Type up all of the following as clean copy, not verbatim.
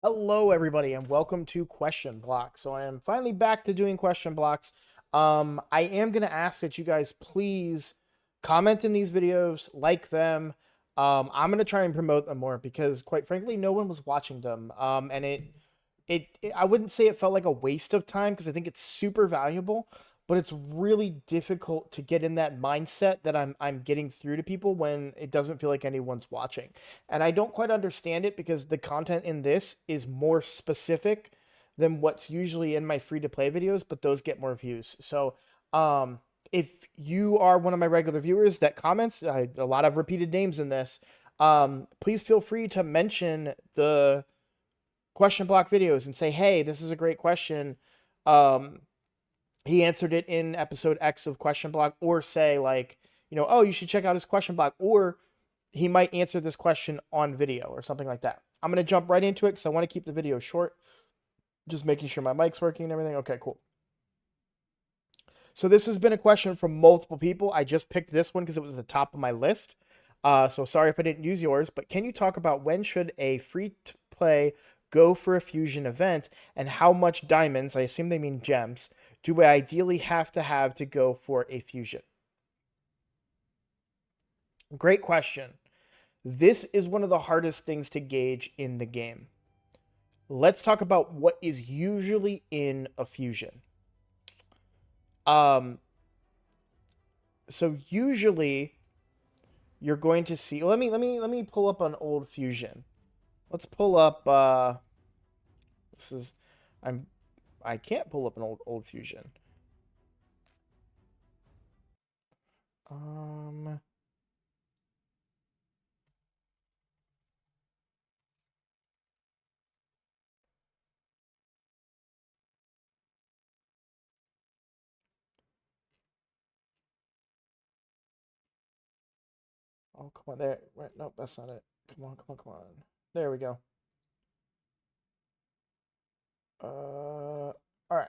Hello, everybody, and welcome to Question Block. So I am finally back to doing question blocks. I am gonna ask that you guys please comment in these videos, like them. I'm gonna try and promote them more because, quite frankly, no one was watching them. And I wouldn't say it felt like a waste of time because I think it's super valuable, but it's really difficult to get in that mindset that I'm getting through to people when it doesn't feel like anyone's watching. And I don't quite understand it because the content in this is more specific than what's usually in my free to play videos, but those get more views. So, um, if you are one of my regular viewers that comments, a lot of repeated names in this, please feel free to mention the question block videos and say, hey, this is a great question. Um, he answered it in episode X of question block, or say, like, oh, you should check out his question block, or he might answer this question on video or something like that. I'm going to jump right into it because I want to keep the video short. Just making sure my mic's working and everything. Okay, cool. So this has been a question from multiple people. I just picked this one because it was at the top of my list. So sorry if I didn't use yours, but can you talk about when should a free-to-play go for a fusion event and how much diamonds, I assume they mean gems, do I ideally have to go for a fusion? Great question. This is one of the hardest things to gauge in the game. Let's talk about what is usually in a fusion. Um, so usually you're going to see. Let me pull up an old fusion. Let's pull up. This is. I can't pull up an old fusion. Um. Oh, come on there. Wait, nope, that's not it. Come on, come on, come on. There we go. All right.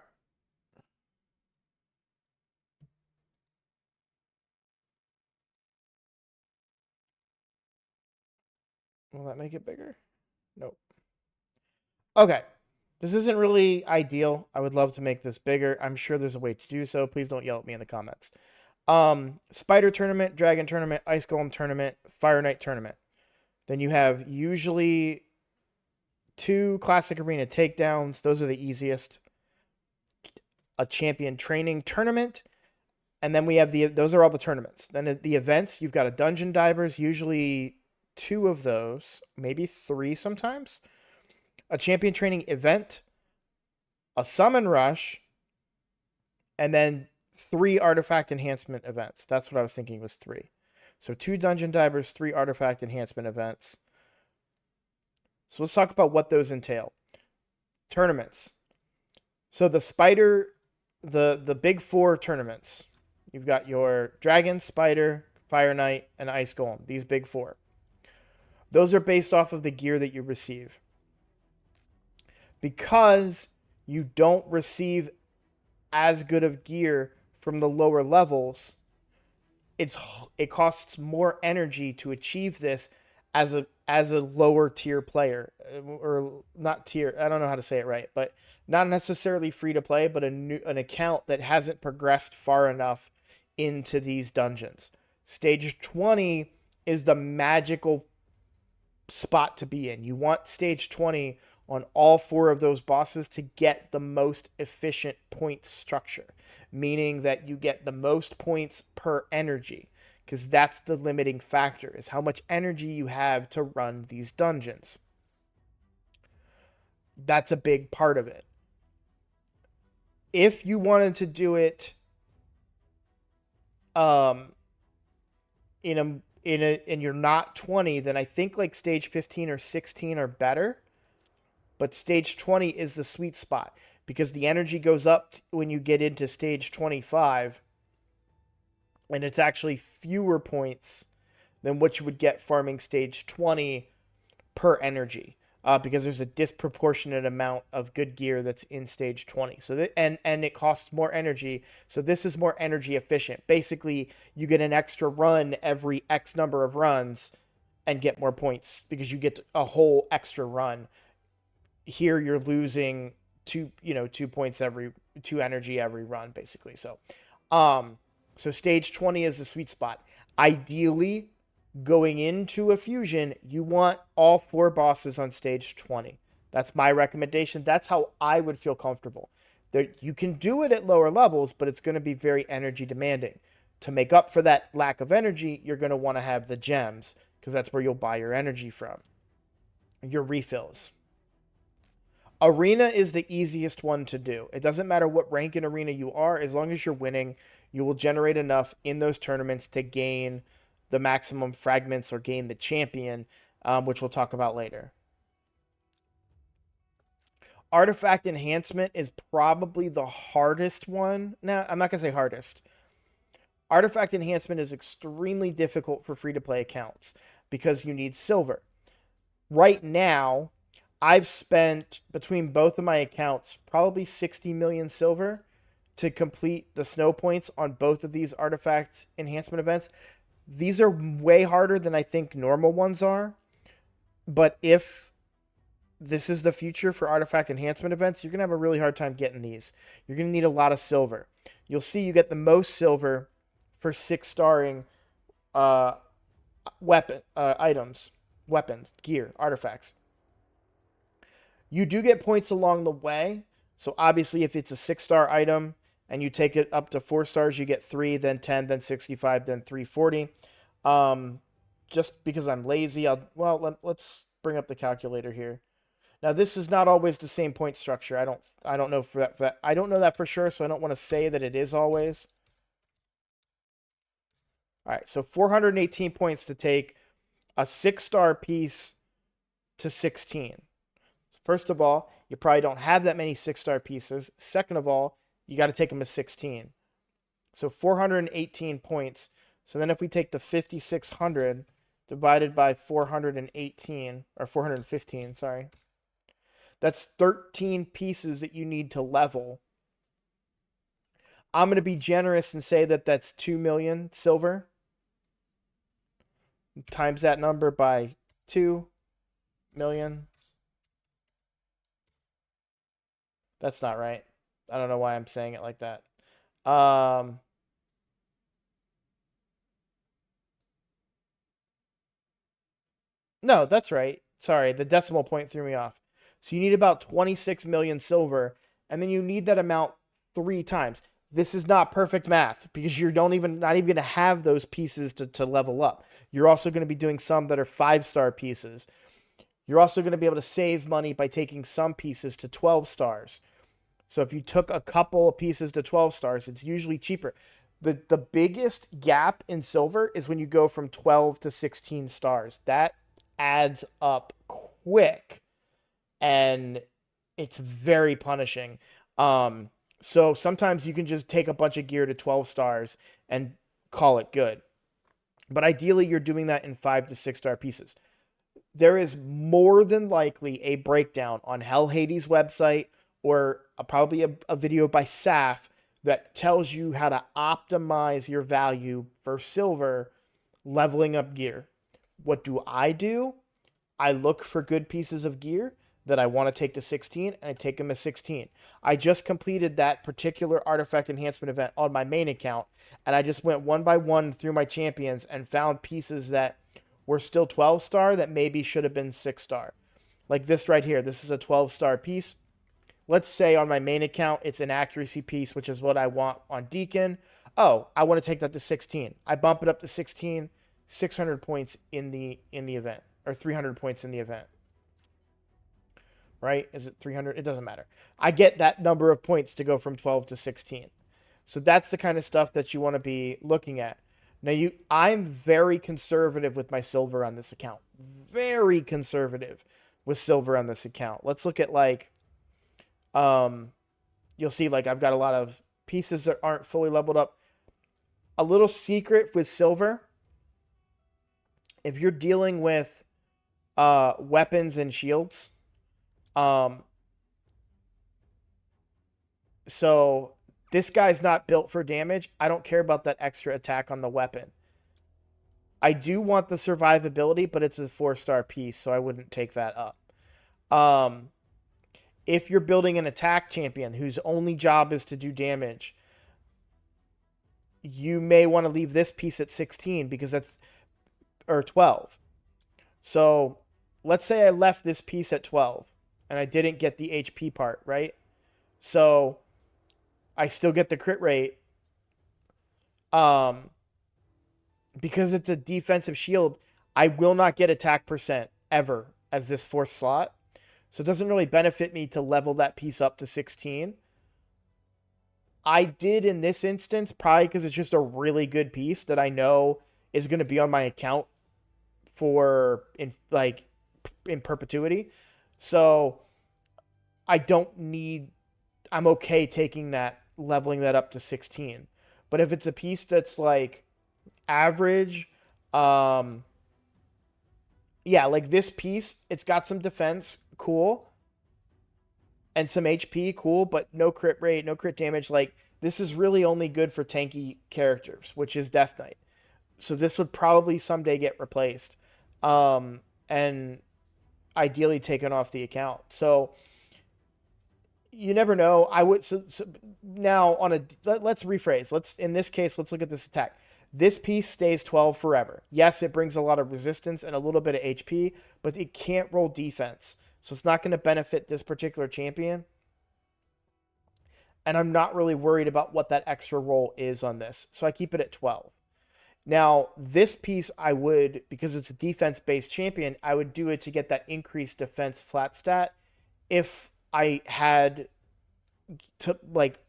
Will that make it bigger? Nope. Okay. This isn't really ideal. I would love to make this bigger. I'm sure there's a way to do so. Please don't yell at me in the comments. Spider tournament, dragon tournament, ice golem tournament, fire knight tournament. Then you have usually two classic arena takedowns. Those are the easiest. A champion training tournament, and then we have those are all the tournaments. Then the events, you've got a dungeon divers, usually two of those, maybe three sometimes. A champion training event, a summon rush, and then three artifact enhancement events. That's what I was thinking was three. So two dungeon divers, three artifact enhancement events. So let's talk about what those entail. Tournaments. So the big four tournaments. You've got your dragon, spider, fire knight, and ice golem. These big four. Those are based off of the gear that you receive. Because you don't receive as good of gear from the lower levels, it costs more energy to achieve this as a lower tier player, or not tier. I don't know how to say it right, but not necessarily free to play, but an account that hasn't progressed far enough into these dungeons. Stage 20 is the magical spot to be in. You want stage 20 on all four of those bosses to get the most efficient point structure, meaning that you get the most points per energy, because that's the limiting factor, is how much energy you have to run these dungeons. That's a big part of it. If you wanted to do it um in and you're not 20, then I think like stage 15 or 16 are better. But stage 20 is the sweet spot because the energy goes up when you get into stage 25, and it's actually fewer points than what you would get farming stage 20 per energy. Because there's a disproportionate amount of good gear that's in stage 20. And it costs more energy. So this is more energy efficient. Basically, you get an extra run every X number of runs and get more points because you get a whole extra run. here you're losing 2 points every 2 energy every run, basically. So stage 20 is the sweet spot. Ideally, going into a fusion, you want all 4 bosses on stage 20. That's my recommendation. That's how I would feel comfortable. There, you can do it at lower levels, but it's going to be very energy demanding. To make up for that lack of energy, you're going to want to have the gems, because that's where you'll buy your energy from, your refills. Arena is the easiest one to do. It doesn't matter what rank in Arena you are, as long as you're winning, you will generate enough in those tournaments to gain the maximum fragments or gain the champion, which we'll talk about later. Artifact enhancement is probably the hardest one. Now, I'm not going to say hardest. Artifact enhancement is extremely difficult for free-to-play accounts because you need silver. Right now, I've spent, between both of my accounts, probably 60 million silver to complete the snow points on both of these artifact enhancement events. These are way harder than I think normal ones are. But if this is the future for artifact enhancement events, you're going to have a really hard time getting these. You're going to need a lot of silver. You'll see you get the most silver for 6-starring items, weapons, gear, artifacts. You do get points along the way. So obviously, if it's a 6-star item and you take it up to 4 stars, you get 3, then 10, then 65, then 340. Just because I'm lazy, let's bring up the calculator here. Now, this is not always the same point structure. I don't know for that. I don't know that for sure, so I don't want to say that it is always. All right, so 418 points to take a 6-star piece to 16. First of all, you probably don't have that many 6-star pieces. Second of all, you got to take them to 16. So 418 points. So then if we take the 5,600 divided by 418, or 415, sorry, that's 13 pieces that you need to level. I'm going to be generous and say that that's 2 million silver. Times that number by 2 million. That's not right. I don't know why I'm saying it like that. No, that's right. Sorry, the decimal point threw me off. So you need about 26 million silver, and then you need that amount 3 times. This is not perfect math because you not even going to have those pieces to level up. You're also going to be doing some that are 5-star pieces. You're also going to be able to save money by taking some pieces to 12 stars. So if you took a couple of pieces to 12 stars, it's usually cheaper. The biggest gap in silver is when you go from 12 to 16 stars. That adds up quick, and it's very punishing. So sometimes you can just take a bunch of gear to 12 stars and call it good. But ideally, you're doing that in 5 to 6-star pieces. There is more than likely a breakdown on Hell Hades' website, or probably a video by Saf that tells you how to optimize your value for silver leveling up gear. What do? I look for good pieces of gear that I want to take to 16, and I take them to 16. I just completed that particular artifact enhancement event on my main account, and I just went one by one through my champions and found pieces that were still 12-star that maybe should have been 6-star. Like this right here. This is a 12-star piece. Let's say on my main account, it's an accuracy piece, which is what I want on Deacon. Oh, I want to take that to 16. I bump it up to 16, 600 points in the event, or 300 points in the event. Right? Is it 300? It doesn't matter. I get that number of points to go from 12 to 16. So that's the kind of stuff that you want to be looking at. Now, I'm very conservative with my silver on this account. Very conservative with silver on this account. Let's look at you'll see I've got a lot of pieces that aren't fully leveled up. A little secret with silver, if you're dealing with weapons and shields, so this guy's not built for damage. I don't care about that extra attack on the weapon. I do want the survivability, but it's a 4-star piece, so I wouldn't take that up. if you're building an attack champion whose only job is to do damage, you may want to leave this piece at 16 because that's, or 12. So let's say I left this piece at 12 and I didn't get the HP part, right? So I still get the crit rate. Because it's a defensive shield, I will not get attack percent ever as this fourth slot. So it doesn't really benefit me to level that piece up to 16. I did in this instance, probably because it's just a really good piece that I know is going to be on my account for in perpetuity. So I'm okay taking that, leveling that up to 16. But if it's a piece that's like average, like this piece, it's got some defense, cool, and some HP, cool, but no crit rate, no crit damage. Like, this is really only good for tanky characters, which is Death Knight. So this would probably someday get replaced, and ideally taken off the account. So you never know. I would now let's rephrase. In this case, let's look at this attack. This piece stays 12 forever. Yes, it brings a lot of resistance and a little bit of HP, but it can't roll defense. So it's not going to benefit this particular champion. And I'm not really worried about what that extra roll is on this. So I keep it at 12. Now, this piece I would, because it's a defense-based champion, I would do it to get that increased defense flat stat if I had to,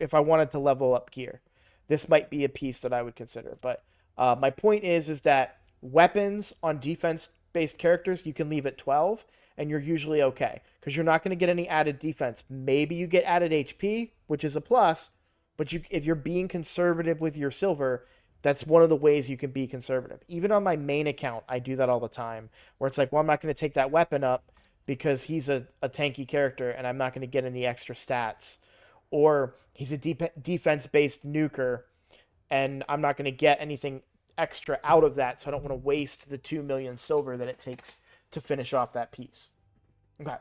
if I wanted to level up gear. This might be a piece that I would consider. But my point is that weapons on defense-based characters, you can leave at 12, and you're usually okay. Because you're not going to get any added defense. Maybe you get added HP, which is a plus, but if you're being conservative with your silver, that's one of the ways you can be conservative. Even on my main account, I do that all the time, where it's like, well, I'm not going to take that weapon up because he's a tanky character, and I'm not going to get any extra stats. Or he's a defense-based nuker, and I'm not going to get anything extra out of that, so I don't want to waste the 2 million silver that it takes to finish off that piece. Okay.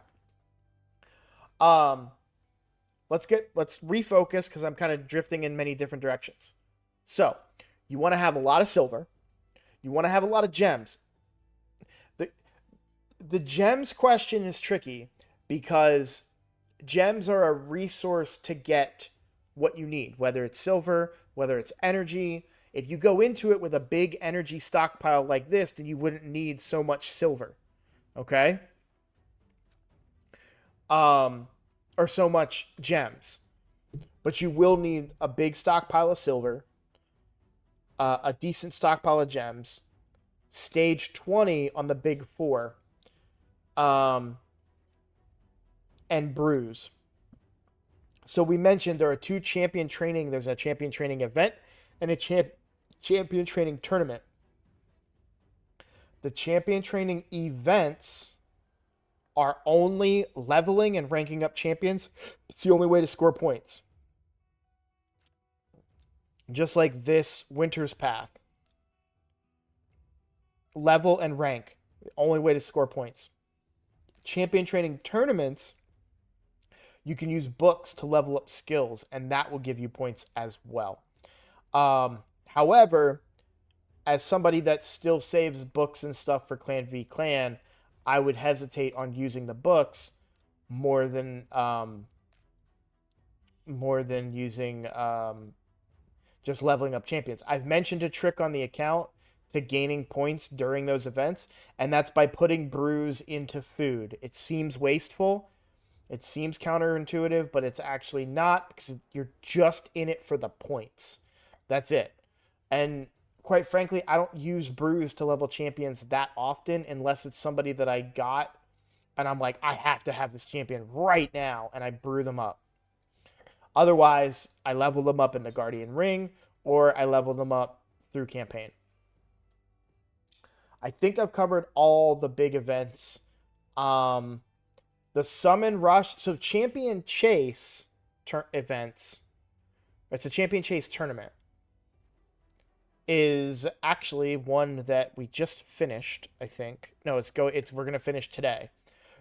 Let's refocus because I'm kind of drifting in many different directions. So, you want to have a lot of silver. You want to have a lot of gems. The gems question is tricky because gems are a resource to get what you need, whether it's silver, whether it's energy. If you go into it with a big energy stockpile like this, then you wouldn't need so much silver. Okay? Or so much gems. But you will need a big stockpile of silver, a decent stockpile of gems, stage 20 on the big 4, and brews. So we mentioned there are 2 champion training. There's a champion training event and a champion training tournament. The champion training events are only leveling and ranking up champions. It's the only way to score points. Just like this Winter's Path. Level and rank. The only way to score points. Champion training tournaments, you can use books to level up skills, and that will give you points as well. However, as somebody that still saves books and stuff for Clan v Clan, I would hesitate on using the books more than using just leveling up champions. I've mentioned a trick on the account to gaining points during those events, and that's by putting brews into food. It seems wasteful. It seems counterintuitive, but it's actually not, because you're just in it for the points. That's it. And quite frankly, I don't use brews to level champions that often unless it's somebody that I got and I'm like, I have to have this champion right now, and I brew them up. Otherwise, I level them up in the Guardian Ring, or I level them up through campaign. I think I've covered all the big events. The Summon Rush, so Champion Chase events, it's a Champion Chase tournament, is actually one that we just finished, I think. No, we're going to finish today.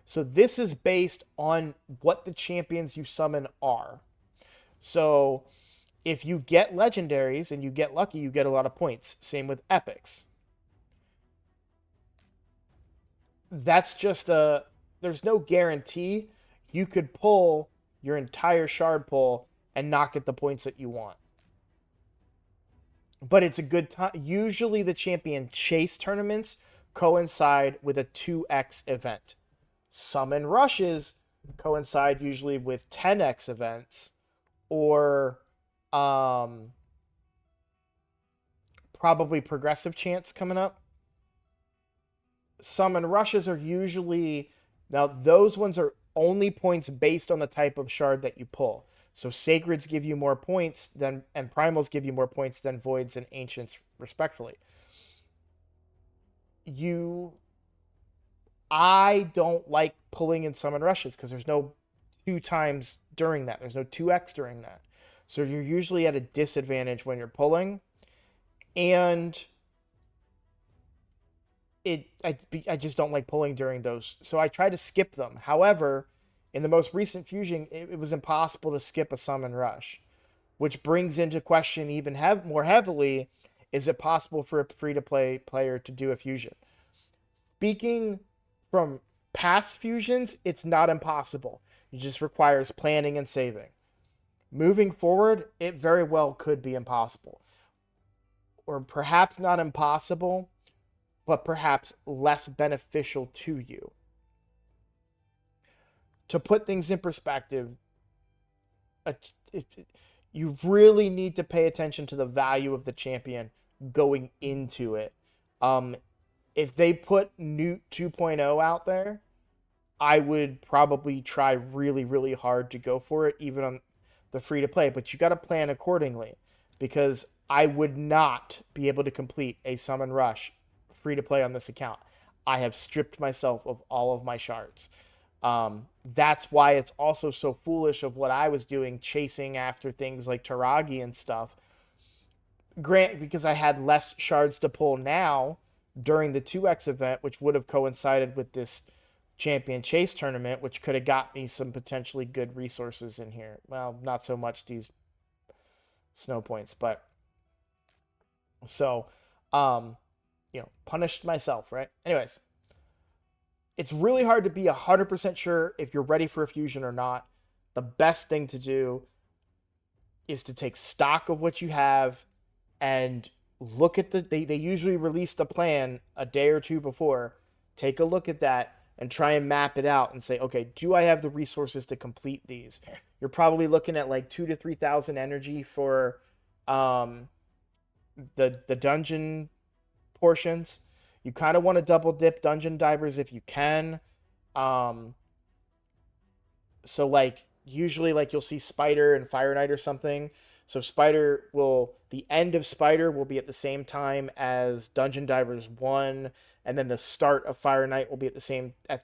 So this is based on what the champions you summon are. So if you get legendaries and you get lucky, you get a lot of points. Same with epics. That's just there's no guarantee you could pull your entire shard pull and not get the points that you want. But it's a good time. Usually the champion chase tournaments coincide with a 2x event. Summon rushes coincide usually with 10x events, or probably progressive chance coming up. Summon rushes are usually, now those ones are only points based on the type of shard that you pull. So sacreds give you more points than, and primals give you more points than voids and ancients, respectfully. I don't like pulling in summon rushes because there's no 2 times during that. There's no 2x during that. So you're usually at a disadvantage when you're pulling. And I just don't like pulling during those. So I try to skip them. However, in the most recent fusion, it was impossible to skip a summon rush, which brings into question even more heavily, is it possible for a free-to-play player to do a fusion? Speaking from past fusions, it's not impossible. It just requires planning and saving. Moving forward, it very well could be impossible. Or perhaps not impossible, but perhaps less beneficial to you. To put things in perspective, you really need to pay attention to the value of the champion going into it. If they put Newt 2.0 out there, I would probably try really, really hard to go for it, even on the free to play. But you got to plan accordingly, because I would not be able to complete a summon rush free to play on this account. I have stripped myself of all of my shards. That's why it's also so foolish of what I was doing, chasing after things like Taragi and stuff. Because I had less shards to pull now during the 2x event, which would have coincided with this champion chase tournament, which could have got me some potentially good resources in here. Well, not so much these snow points, but so punished myself, right? Anyways, it's really hard to be 100% sure if you're ready for a fusion or not. The best thing to do is to take stock of what you have and look at they usually release the plan a day or two before. Take a look at that and try and map it out and say, okay, do I have the resources to complete these? You're probably looking at like 2,000 to 3,000 energy for the dungeon portions. You kind of want to double dip dungeon divers if you can. So like usually like you'll see Spider and Fire Knight or something. So the end of Spider will be at the same time as Dungeon Divers 1, and then the start of Fire Knight will be at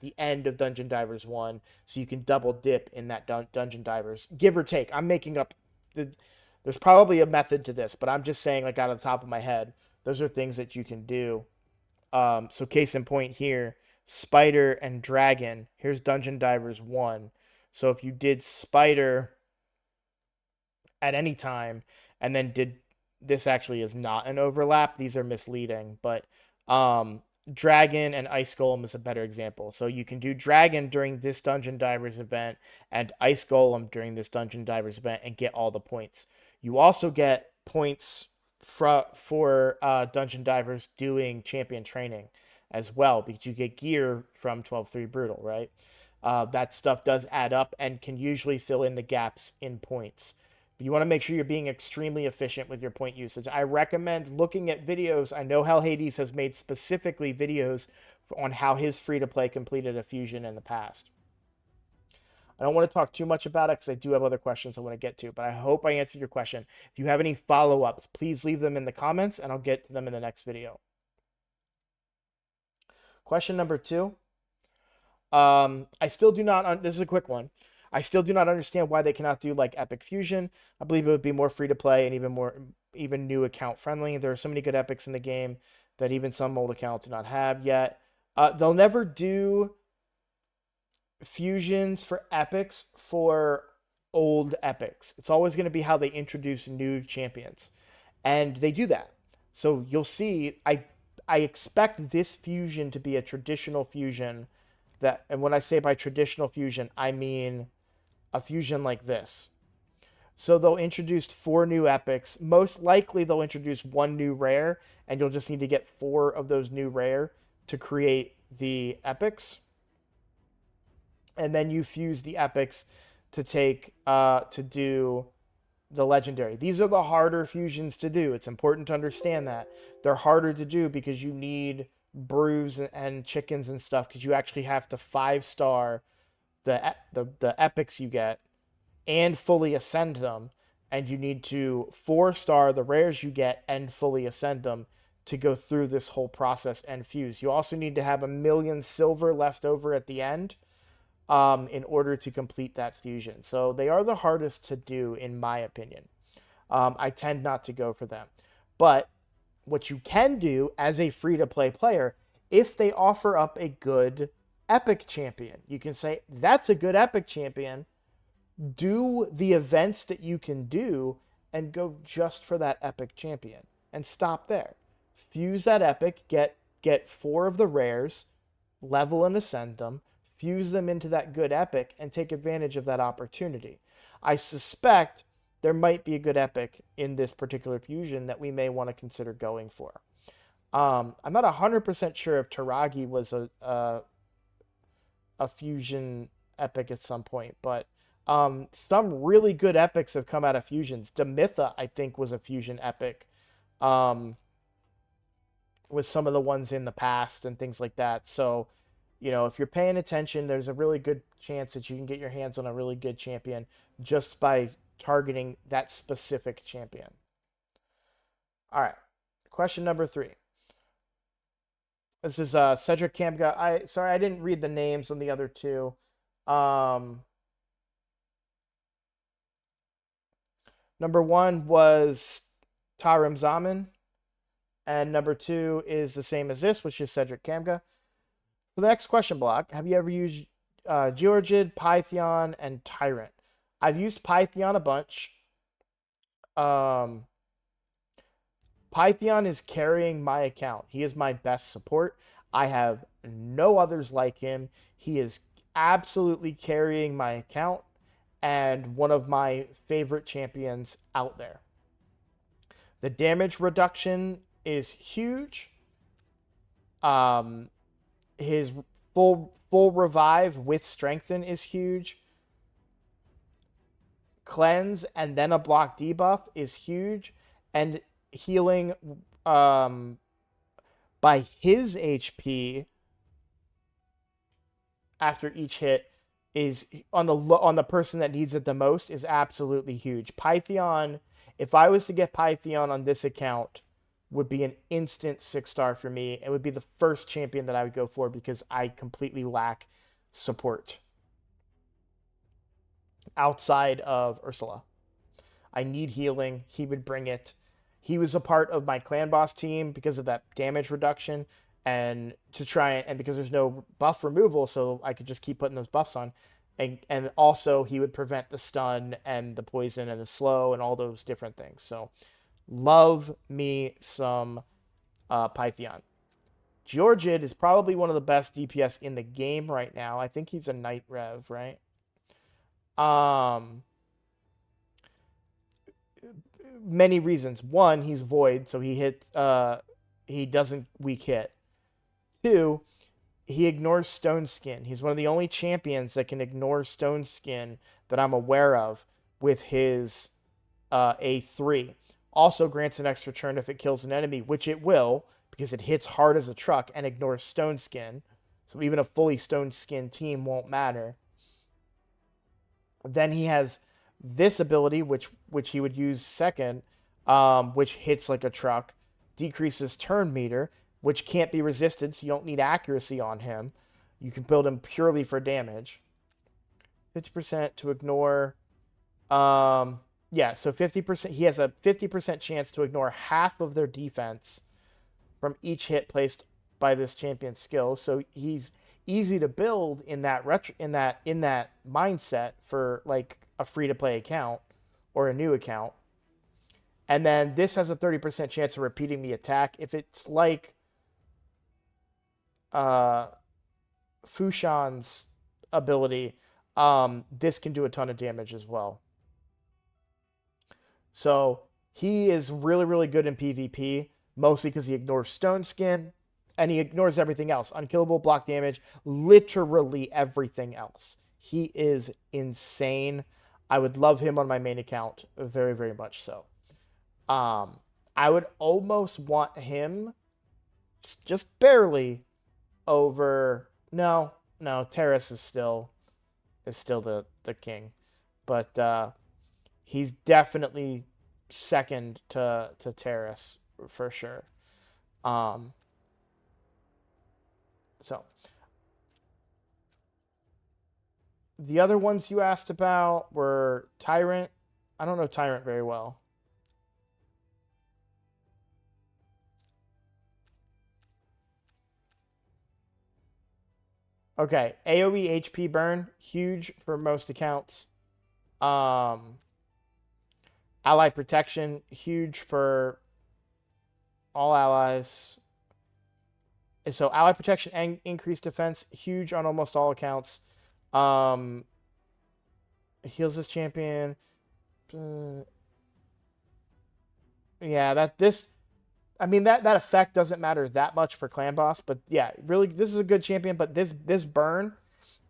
the end of Dungeon Divers 1, so you can double dip in that Dungeon Divers, give or take. I'm making up there's probably a method to this, but I'm just saying like out of the top of my head, those are things that you can do. So case in point here, Spider and Dragon, here's Dungeon Divers 1. So if you did Spider at any time and then did, this actually is not an overlap, these are misleading, but Dragon and Ice Golem is a better example. So you can do Dragon during this Dungeon Divers event and Ice Golem during this Dungeon Divers event and get all the points. You also get points for Dungeon Divers doing champion training as well, because you get gear from 12-3 Brutal, right? That stuff does add up and can usually fill in the gaps in points. But you want to make sure you're being extremely efficient with your point usage. I recommend looking at videos. I know Hell Hades has made specifically videos on how his free-to-play completed a fusion in the past. I don't want to talk too much about it because I do have other questions I want to get to, but I hope I answered your question. If you have any follow-ups, please leave them in the comments and I'll get to them in the next video. Question number 2. I still do not, this is a quick one. I still do not understand why they cannot do like Epic Fusion. I believe it would be more free to play and even new account friendly. There are so many good epics in the game that even some old accounts do not have yet. They'll never do fusions for epics for old epics. It's always going to be how they introduce new champions. And they do that. So you'll see I expect this fusion to be a traditional fusion that, and when I say by traditional fusion, I mean a fusion like this. So they'll introduce 4 new epics. Most likely they'll introduce 1 new rare, and you'll just need to get 4 of those new rare to create the epics. And then you fuse the epics to do the legendary. These are the harder fusions to do. It's important to understand that. They're harder to do because you need brews and chickens and stuff, because you actually have to 5-star the epics you get and fully ascend them, and you need to 4-star the rares you get and fully ascend them to go through this whole process and fuse. You also need to have 1,000,000 silver left over at the end in order to complete that fusion. So they are the hardest to do, in my opinion. I tend not to go for them. But what you can do as a free-to-play player, if they offer up a good epic champion, you can say, that's a good epic champion. Do the events that you can do and go just for that epic champion and stop there. Fuse that epic, get 4 of the rares, level and ascend them, fuse them into that good epic, and take advantage of that opportunity. I suspect there might be a good epic in this particular fusion that we may want to consider going for. I'm not 100% sure if Taragi was a fusion epic at some point, but some really good epics have come out of fusions. Demitha, I think, was a fusion epic with some of the ones in the past and things like that. So, if you're paying attention, there's a really good chance that you can get your hands on a really good champion just by targeting that specific champion. All right. Question number 3. This is Cedric Kamga. I didn't read the names on the other 2. Number 1 was Tarim Zaman, and number 2 is the same as this, which is Cedric Kamga. For the next question block, have you ever used Georgid, Pythion, and Tyrant? I've used Pythion a bunch. Pythion is carrying my account. He is my best support. I have no others like him. He is absolutely carrying my account and one of my favorite champions out there. The damage reduction is huge. His full revive with strengthen is huge. Cleanse and then a block debuff is huge, and healing by his HP after each hit is on the person that needs it the most is absolutely huge. Pythion, if I was to get Pythion on this account, would be an instant 6-star for me. It would be the first champion that I would go for because I completely lack support outside of Ursula. I need healing. He would bring it. He was a part of my clan boss team because of that damage reduction and because there's no buff removal, so I could just keep putting those buffs on. And also he would prevent the stun and the poison and the slow and all those different things. So love me some Pythion. Georgid is probably one of the best DPS in the game right now. I think he's a Night Rev, right? Many reasons. 1, he's void, so he doesn't weak hit. 2, he ignores Stone Skin. He's one of the only champions that can ignore Stone Skin that I'm aware of with his A3. Also grants an extra turn if it kills an enemy, which it will, because it hits hard as a truck and ignores Stone Skin. So even a fully Stone Skin team won't matter. Then he has this ability, which he would use second, which hits like a truck, decreases turn meter, which can't be resisted, so you don't need accuracy on him. You can build him purely for damage. 50% to ignore. Yeah, so 50%. He has a 50% chance to ignore half of their defense from each hit placed by this champion's skill. So he's easy to build in that mindset for like a free to play account or a new account. And then this has a 30% chance of repeating the attack. If it's like Fushan's ability, this can do a ton of damage as well. So he is really, really good in PvP, mostly because he ignores Stone Skin and he ignores everything else. Unkillable, block damage, literally everything else. He is insane. I would love him on my main account very, very much so. I would almost want him just barely over. No, Terrace is still the king, but he's definitely second to Terrace for sure. So the other ones you asked about were Tyrant. I don't know Tyrant very well. Okay, AoE HP burn, huge for most accounts. Ally protection, huge for all allies. So ally protection and increased defense, huge on almost all accounts. Heals this champion. Yeah, I mean that effect doesn't matter that much for clan boss, but yeah, really this is a good champion. But this burn,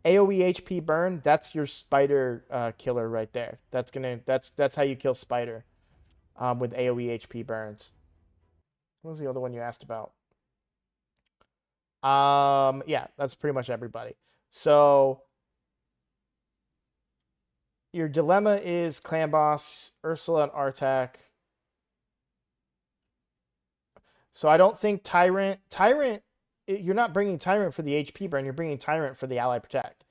AoE HP burn, that's your spider killer right there. That's how you kill spider, with AoE HP burns. What was the other one you asked about? Yeah, that's pretty much everybody. So your dilemma is clan boss, Ursula, and Artak. So I don't think Tyrant, you're not bringing Tyrant for the HP burn, you're bringing Tyrant for the ally protect.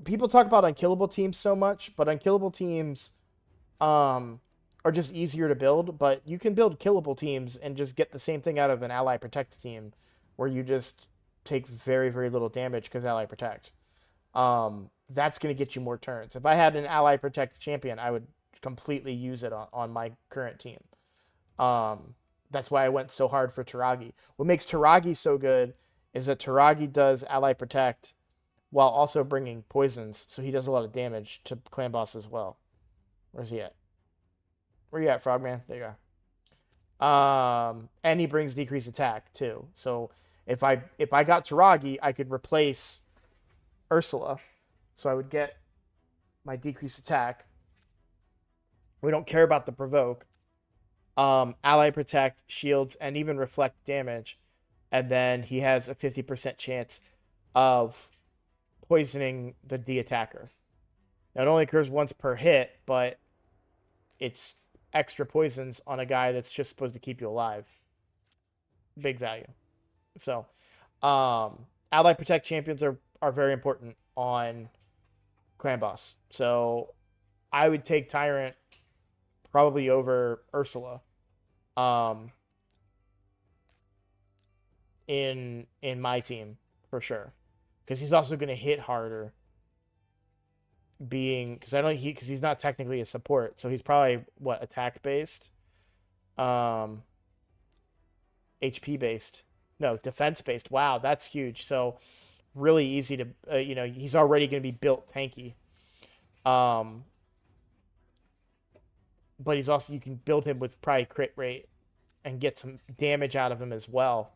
People talk about unkillable teams so much, but unkillable teams are just easier to build, but you can build killable teams and just get the same thing out of an ally protect team where you just take very, very little damage because ally protect. That's going to get you more turns. If I had an ally protect champion, I would completely use it on my current team. That's why I went so hard for Taragi. What makes Taragi so good is that Taragi does ally protect while also bringing poisons, so he does a lot of damage to clan boss as well. Where's he at? Where you at, Frogman? There you go. And he brings decreased attack too. So if I got Taragi, I could replace Ursula, so I would get my decreased attack. We don't care about the provoke. Ally protect, shields, and even reflect damage, and then he has a 50% chance of poisoning the attacker. Now, it only occurs once per hit, but it's extra poisons on a guy that's just supposed to keep you alive. Big value. So, ally protect champions are very important on clan boss. So, I would take Tyrant probably over Ursula. In my team for sure, because he's also going to hit harder. Because he's not technically a support, so he's probably attack based, HP based, no, defense based. Wow, that's huge. So really easy to he's already going to be built tanky. But he's also, you can build him with probably crit rate and get some damage out of him as well.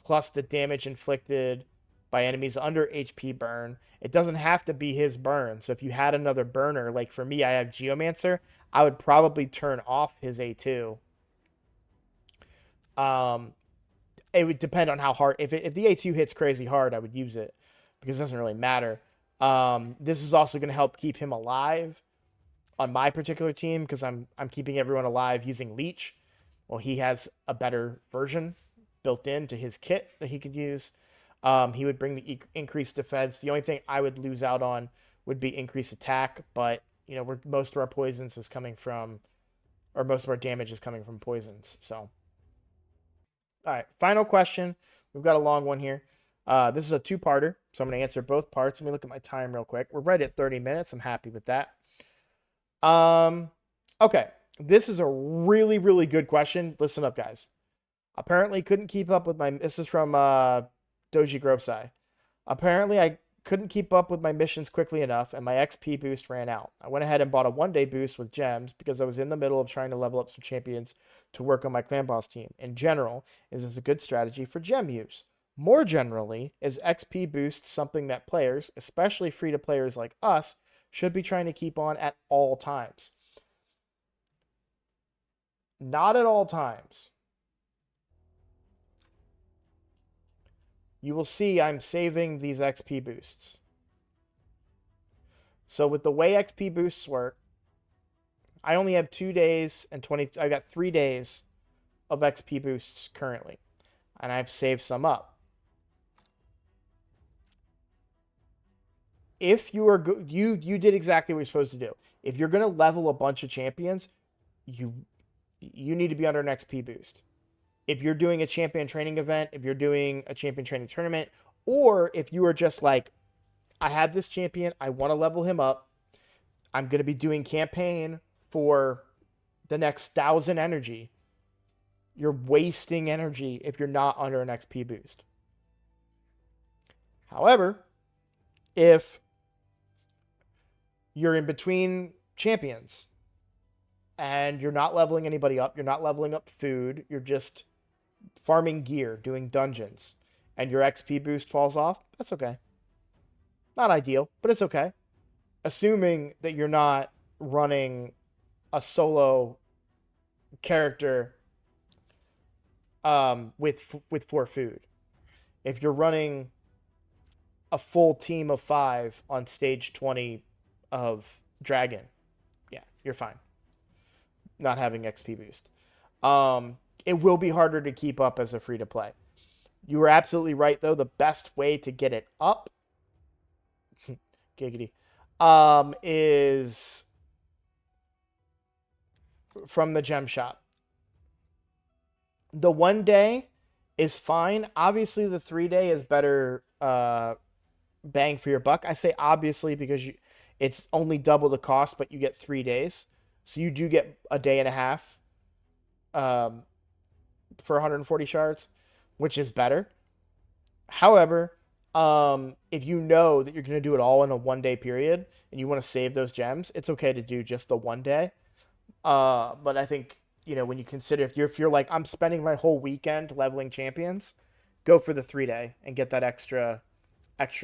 Plus the damage inflicted by enemies under HP burn. It doesn't have to be his burn. So if you had another burner, like for me, I have Geomancer, I would probably turn off his A2. It would depend on how hard. If the A2 hits crazy hard, I would use it because it doesn't really matter. This is also going to help keep him alive on my particular team because I'm keeping everyone alive using Leech. Well, he has a better version built into his kit that he could use. He would bring the increased defense. The only thing I would lose out on would be increased attack, but most of our poisons is coming from, or most of our damage is coming from poisons. So, all right, final question. We've got a long one here. This is a two-parter, so I'm going to answer both parts. Let me look at my time real quick. We're right at 30 minutes. I'm happy with that. Okay. This is a really, really good question. Listen up, guys. Apparently couldn't keep up with my... This is from Doji Grovesai. Apparently, I couldn't keep up with my missions quickly enough, and my XP boost ran out. I went ahead and bought a one-day boost with gems because I was in the middle of trying to level up some champions to work on my clan boss team. In general, is this a good strategy for gem use? More generally, is XP boost something that players, especially free-to-players like us, should be trying to keep on at all times? Not at all times. You will see I'm saving these XP boosts. So with the way XP boosts work, I only have 2 days and 20. I got 3 days of XP boosts currently, and I've saved some up. If you are you did exactly what you're supposed to do. If you're gonna level a bunch of champions, you need to be under an XP boost. If you're doing a champion training event, if you're doing a champion training tournament, or if you are just like, I have this champion, I want to level him up, I'm going to be doing campaign for the next 1,000 energy, you're wasting energy if you're not under an XP boost. However, if you're in between champions and you're not leveling anybody up, you're not leveling up food, you're just farming gear, doing dungeons, and your XP boost falls off, that's okay. Not ideal, but it's okay. Assuming that you're not running a solo character with 4 food. If you're running a full team of 5 on stage 20 of Dragon, yeah, you're fine. Not having XP boost. It will be harder to keep up as a free-to-play. You were absolutely right, though. The best way to get it up giggity, is from the gem shop. The 1 day is fine. Obviously, the 3 day is better bang for your buck. I say obviously because it's only double the cost, but you get 3 days. So you do get a day and a half for 140 shards, which is better. However, if you know that you're going to do it all in a 1 day period and you want to save those gems, it's okay to do just the 1 day. But I think, when you consider if you're like, I'm spending my whole weekend leveling champions, go for the 3 day and get that extra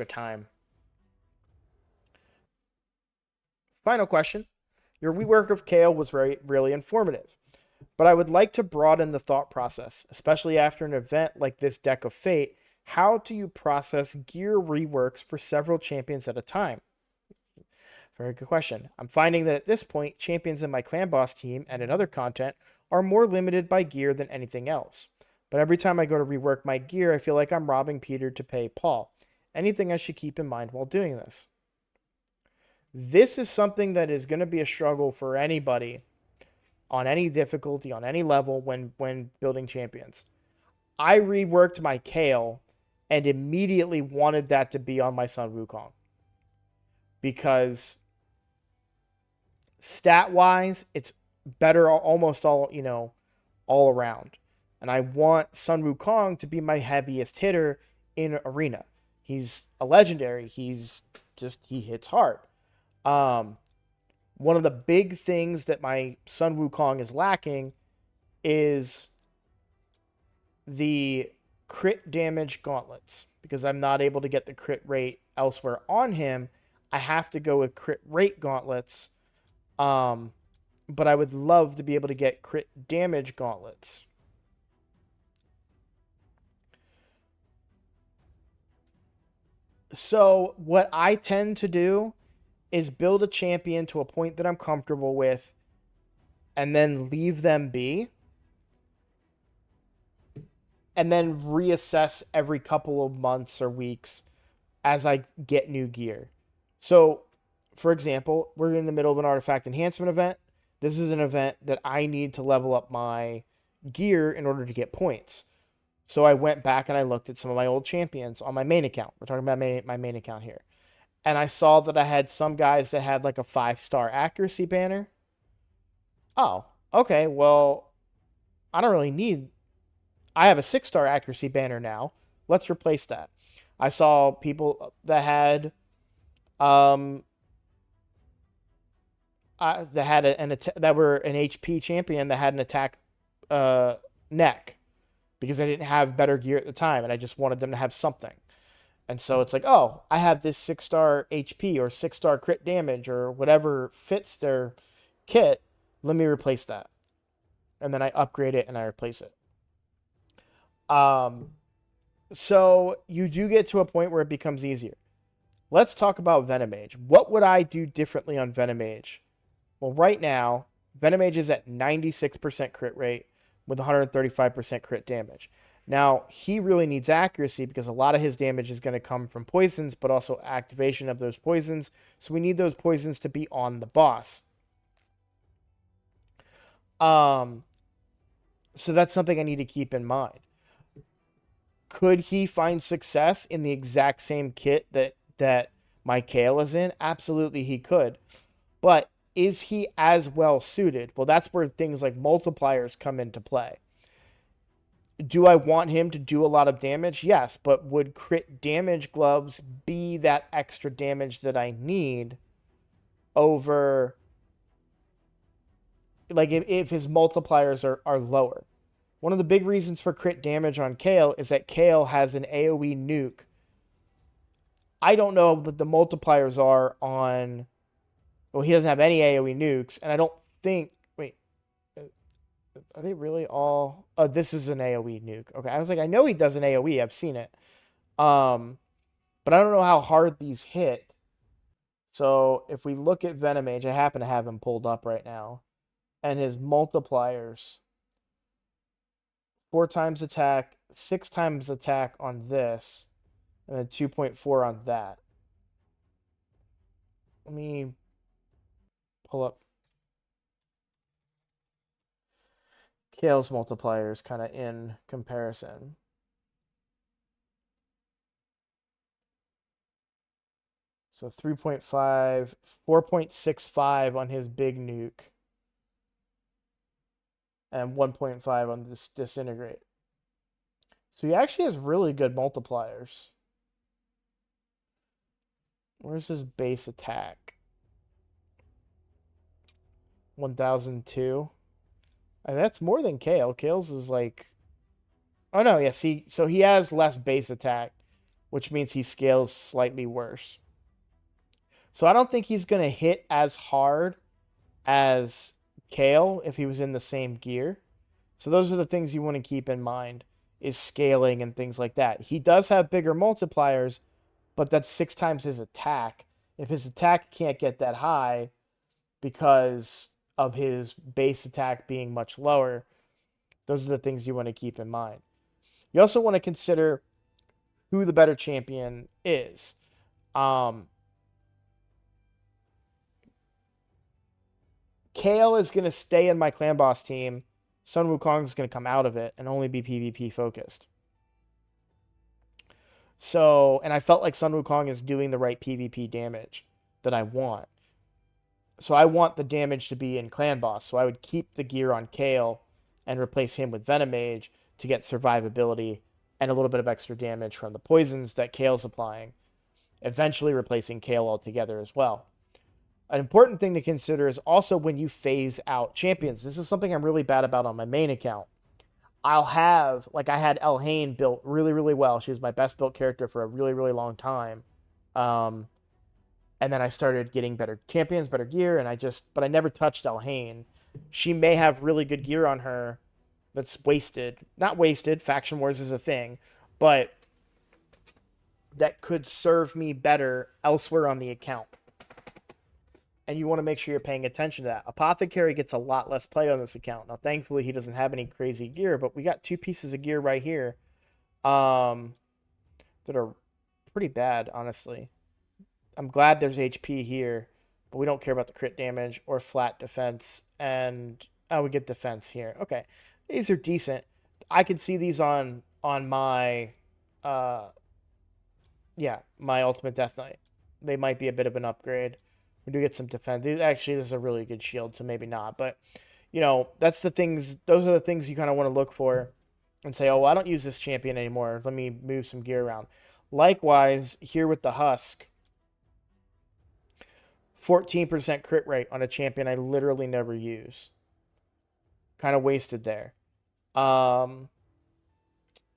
time. Final question. Your rework of Kayle was really informative, but I would like to broaden the thought process, especially after an event like this Deck of Fate. How do you process gear reworks for several champions at a time? Very good question. I'm finding that at this point, champions in my clan boss team and in other content are more limited by gear than anything else. But every time I go to rework my gear, I feel like I'm robbing Peter to pay Paul. Anything I should keep in mind while doing this? This is something that is going to be a struggle for anybody on any difficulty, on any level when building champions. I reworked my Kayle and immediately wanted that to be on my Sun Wukong. Because stat-wise, it's better almost all around. And I want Sun Wukong to be my heaviest hitter in Arena. He's a legendary. He hits hard. One of the big things that my Sun Wukong is lacking is the crit damage gauntlets, because I'm not able to get the crit rate elsewhere on him. I have to go with crit rate gauntlets. But I would love to be able to get crit damage gauntlets. So what I tend to do is build a champion to a point that I'm comfortable with and then leave them be. And then reassess every couple of months or weeks as I get new gear. So, for example, we're in the middle of an artifact enhancement event. This is an event that I need to level up my gear in order to get points. So I went back and I looked at some of my old champions on my main account. We're talking about my main account here. And I saw that I had some guys that had like a 5-star accuracy banner. Oh, okay. Well, I don't really need. I have a 6-star accuracy banner now. Let's replace that. I saw people that had um that had that were an HP champion that had an attack neck because I didn't have better gear at the time and I just wanted them to have something. And so it's like, oh, I have this 6-star HP or 6-star crit damage or whatever fits their kit. Let me replace that. And then I upgrade it and I replace it. So you do get to a point where it becomes easier. Let's talk about Venomage. What would I do differently on Venomage? Well, right now, Venomage is at 96% crit rate with 135% crit damage. Now, he really needs accuracy because a lot of his damage is going to come from poisons, but also activation of those poisons. So we need those poisons to be on the boss. So that's something I need to keep in mind. Could he find success in the exact same kit that my Kale is in? Absolutely, he could. But is he as well suited? Well, that's where things like multipliers come into play. Do I want him to do a lot of damage? Yes, but would crit damage gloves be that extra damage that I need over, like, if his multipliers are lower? One of the big reasons for crit damage on Kale is that Kale has an AoE nuke. I don't know what the multipliers are on. Well, he doesn't have any AoE nukes, and I don't think. Wait, are they really all? Oh, this is an AoE nuke. Okay, I was like, I know he does an AoE. I've seen it. But I don't know how hard these hit. So if we look at Venomage, I happen to have him pulled up right now, and his multipliers: 4 times attack, 6 times attack on this, and then 2.4 on that. Let me pull up Kale's multipliers kind of in comparison. So 3.5, 4.65 on his big nuke, and 1.5 on this disintegrate. So he actually has really good multipliers. Where's his base attack? 1002. And that's more than Kale. Kale's is like, oh no, yeah, see, so he has less base attack, which means he scales slightly worse. So I don't think he's going to hit as hard as Kale if he was in the same gear. So those are the things you want to keep in mind, is scaling and things like that. He does have bigger multipliers, but that's 6 times his attack. If his attack can't get that high because of his base attack being much lower, those are the things you want to keep in mind. You also want to consider who the better champion is. Kale is going to stay in my clan boss team. Sun Wukong is going to come out of it and only be PvP focused. So, and I felt like Sun Wukong is doing the right PvP damage that I want. So I want the damage to be in clan boss. So I would keep the gear on Kale and replace him with Venomage to get survivability and a little bit of extra damage from the poisons that Kale's applying, eventually replacing Kale altogether as well. An important thing to consider is also when you phase out champions. This is something I'm really bad about on my main account. I'll have, like I had Elhain built really, really well. She was my best built character for a really, really long time. And then I started getting better champions, better gear, and but I never touched Elhain. She may have really good gear on her that's wasted. Not wasted, Faction Wars is a thing, but that could serve me better elsewhere on the account. And you want to make sure you're paying attention to that. Apothecary gets a lot less play on this account. Now, thankfully, he doesn't have any crazy gear, but we got 2 pieces of gear right here that are pretty bad, honestly. I'm glad there's HP here, but we don't care about the crit damage or flat defense. And we get defense here. Okay, these are decent. I could see these on on my my Ultimate Death Knight. They might be a bit of an upgrade. We do get some defense. Actually, this is a really good shield, so maybe not. But, that's the things. Those are the things you kind of want to look for and say, oh, well, I don't use this champion anymore. Let me move some gear around. Likewise, here with the Husk, 14% crit rate on a champion I literally never use. Kind of wasted there.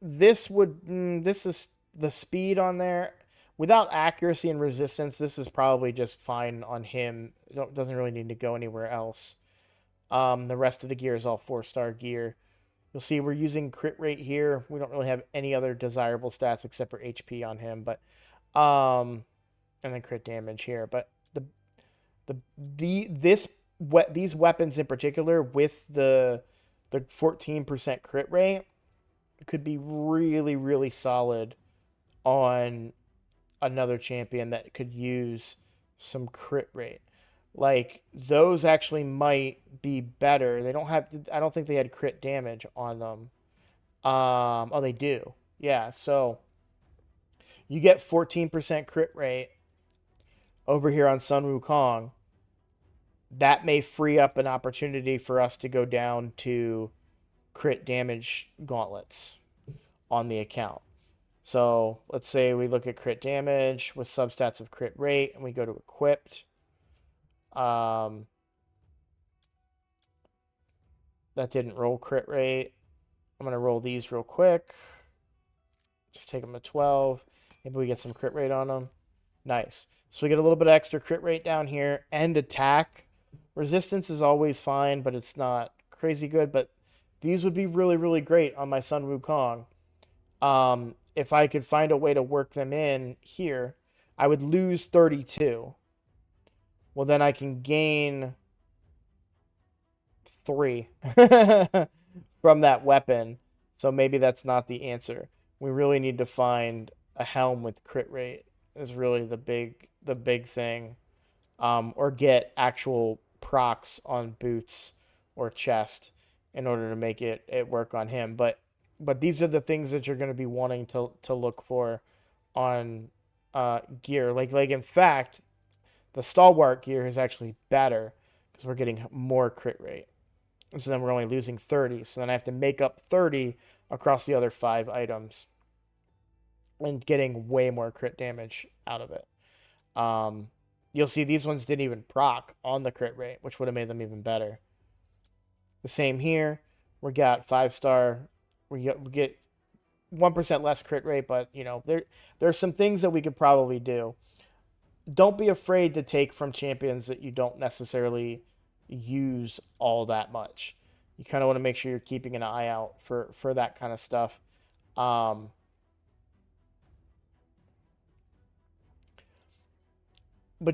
This is the speed on there. Without accuracy and resistance, this is probably just fine on him. Doesn't really need to go anywhere else. The rest of the gear is all 4-star gear. You'll see we're using crit rate here. We don't really have any other desirable stats except for HP on him, but and then crit damage here. But these weapons in particular with the 14% crit rate could be really, really solid on another champion that could use some crit rate. Like, those actually might be better. I don't think they had crit damage on them. Oh, they do. Yeah, so you get 14% crit rate over here on Sun Wukong. That may free up an opportunity for us to go down to crit damage gauntlets on the account. So let's say we look at crit damage with substats of crit rate, and we go to equipped. That didn't roll crit rate. I'm going to roll these real quick. Just take them to 12. Maybe we get some crit rate on them. Nice. So we get a little bit of extra crit rate down here. And attack. Resistance is always fine, but it's not crazy good. But these would be really, really great on my Sun Wukong. If I could find a way to work them in here, I would lose 32. Well, then I can gain 3 from that weapon. So maybe that's not the answer. We really need to find a helm with crit rate is really the big thing. Or get actual procs on boots or chest in order to make it work on him. But these are the things that you're going to be wanting to look for on gear. Like in fact, the Stalwart gear is actually better because we're getting more crit rate. And so then we're only losing 30. So then I have to make up 30 across the other 5 items and getting way more crit damage out of it. You'll see these ones didn't even proc on the crit rate, which would have made them even better. The same here. We got 5-star. We get 1% less crit rate, but there's some things that we could probably do. Don't be afraid to take from champions that you don't necessarily use all that much. You kind of want to make sure you're keeping an eye out for that kind of stuff. But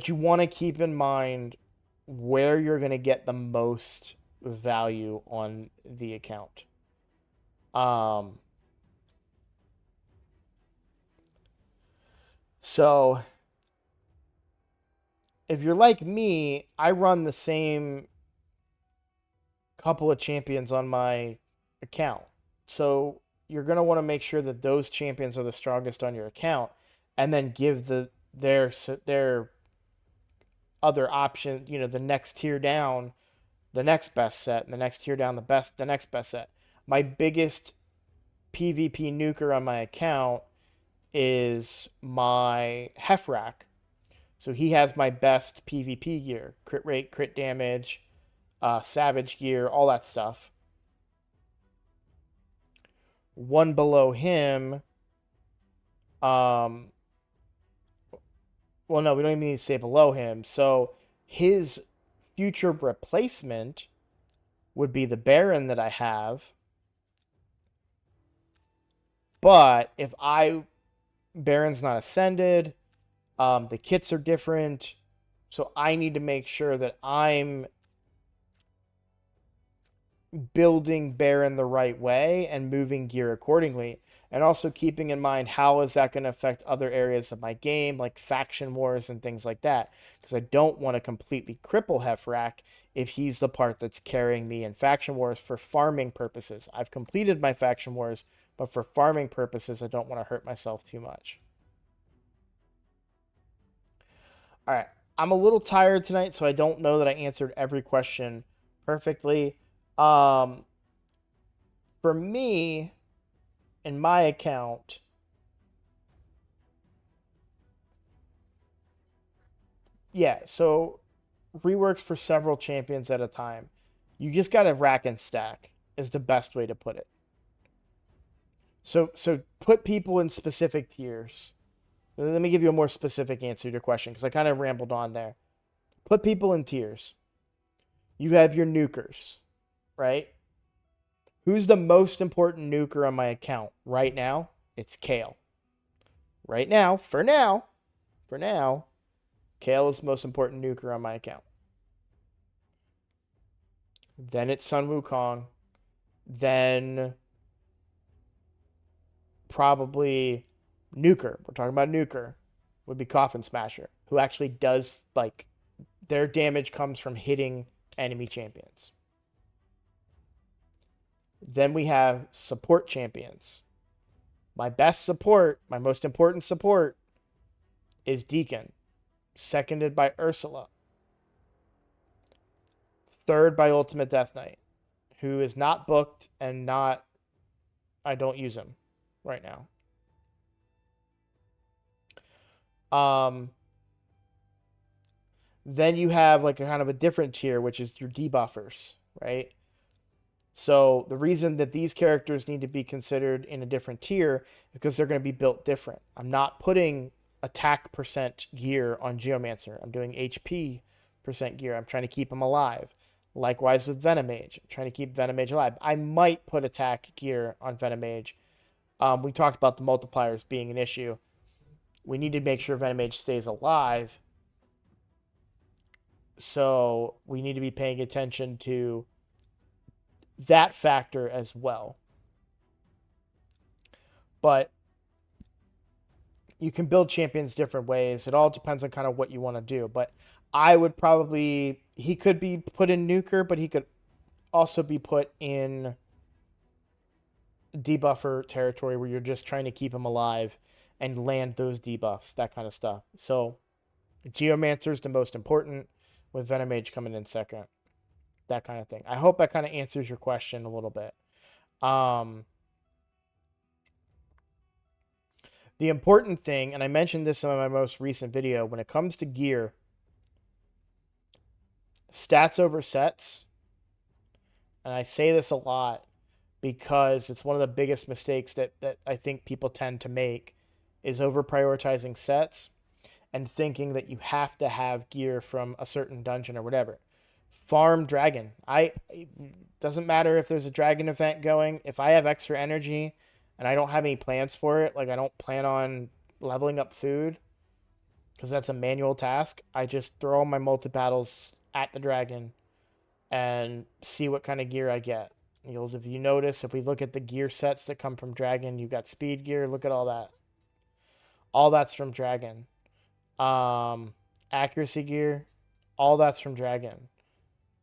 you want to keep in mind where you're going to get the most value on the account. So if you're like me, I run the same couple of champions on my account. So you're going to want to make sure that those champions are the strongest on your account, and then give their other option, the next tier down, the next best set, and the next tier down, the next best set. My biggest PvP nuker on my account is my Heffrak. So he has my best PvP gear. Crit rate, crit damage, savage gear, all that stuff. One below him, well, no, we don't even need to say below him. So his future replacement would be the Baron that I have. But if Baron's not ascended, the kits are different. So I need to make sure that I'm building Baron the right way and moving gear accordingly. And also keeping in mind how is that going to affect other areas of my game, like faction wars and things like that. Because I don't want to completely cripple Heffrak if he's the part that's carrying me in faction wars for farming purposes. I've completed my faction wars but for farming purposes, I don't want to hurt myself too much. All right. I'm a little tired tonight, so I don't know that I answered every question perfectly. Um, for me, in my account, yeah, so reworks for several champions at a time. You just got to rack and stack is the best way to put it. So put people in specific tiers. Let me give you a more specific answer to your question because I kind of rambled on there. Put people in tiers. You have your nukers, right? Who's the most important nuker on my account right now? It's Kayle. Right now, for now, Kayle is the most important nuker on my account. Then it's Sun Wukong. Then probably Nuker. We're talking about Nuker. Would be Coffin Smasher, who actually does, like, their damage comes from hitting enemy champions. Then we have support champions. My best support, my most important support, is Deacon, seconded by Ursula, third by Ultimate Death Knight, who is not booked and not, I don't use him right now. Then you have like a kind of a different tier, which is your debuffers, right? So the reason that these characters need to be considered in a different tier is because they're going to be built different. I'm not putting attack percent gear on Geomancer. I'm doing HP percent gear. I'm trying to keep him alive. Likewise with Venomage. I'm trying to keep Venomage alive. I might put attack gear on Venomage. We talked about the multipliers being an issue. We need to make sure Venomage stays alive. So we need to be paying attention to that factor as well. But you can build champions different ways. It all depends on kind of what you want to do. But I would probably, he could be put in Nuker, but he could also be put in debuffer territory where you're just trying to keep him alive and land those debuffs, that kind of stuff. So Geomancer is the most important, with Venomage coming in second. That kind of thing. I hope that kind of answers your question a little bit. The important thing, and I mentioned this in my most recent video, when it comes to gear, stats over sets, and I say this a lot because it's one of the biggest mistakes that I think people tend to make, is over prioritizing sets and thinking that you have to have gear from a certain dungeon or whatever. Farm dragon. It doesn't matter if there's a dragon event going. If I have extra energy and I don't have any plans for it, like I don't plan on leveling up food because that's a manual task, I just throw my multi-battles at the dragon and see what kind of gear I get. If you notice, if we look at the gear sets that come from dragon, you've got speed gear. Look at all that. All that's from dragon. Accuracy gear, all that's from dragon.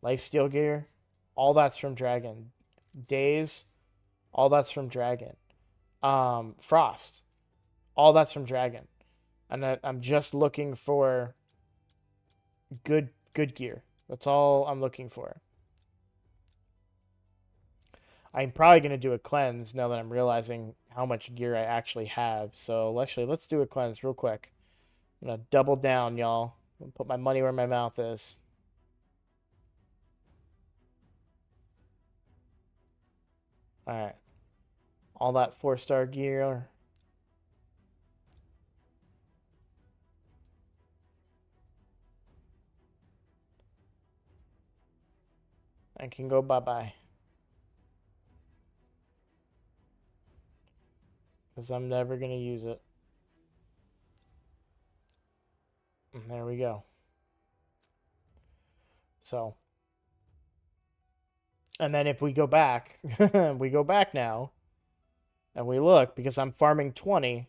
Lifesteal gear, all that's from dragon. Days, all that's from dragon. Frost, all that's from dragon. And I'm just looking for good gear. That's all I'm looking for. I'm probably going to do a cleanse now that I'm realizing how much gear I actually have. So let's do a cleanse real quick. I'm going to double down, y'all. I'm going to put my money where my mouth is. Alright. All that 4-star gear. I can go bye-bye. Because I'm never going to use it. And there we go. So. And then if we go back, we go back now. And we look, because I'm farming 20.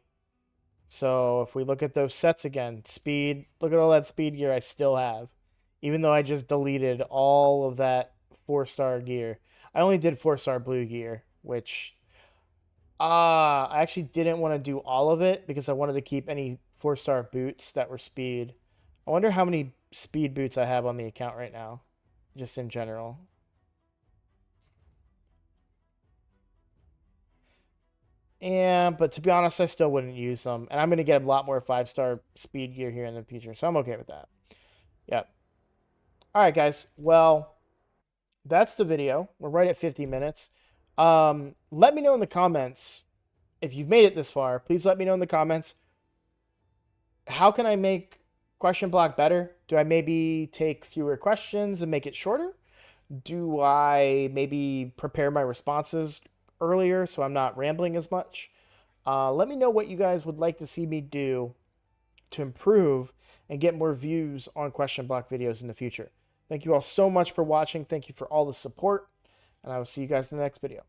So if we look at those sets again, speed, look at all that speed gear I still have. Even though I just deleted all of that 4-star gear. I only did 4-star blue gear, which I actually didn't want to do all of it because I wanted to keep any 4-star boots that were speed. I wonder how many speed boots I have on the account right now, just in general. And, but to be honest, I still wouldn't use them. And I'm going to get a lot more 5-star speed gear here in the future. So I'm okay with that. Yep. All right, guys. Well, that's the video. We're right at 50 minutes. Let me know in the comments if you've made it this far. Please let me know in the comments. How can I make question block better? Do I maybe take fewer questions and make it shorter? Do I maybe prepare my responses earlier so I'm not rambling as much? Let me know what you guys would like to see me do to improve and get more views on question block videos in the future. Thank you all so much for watching. Thank you for all the support, and I will see you guys in the next video.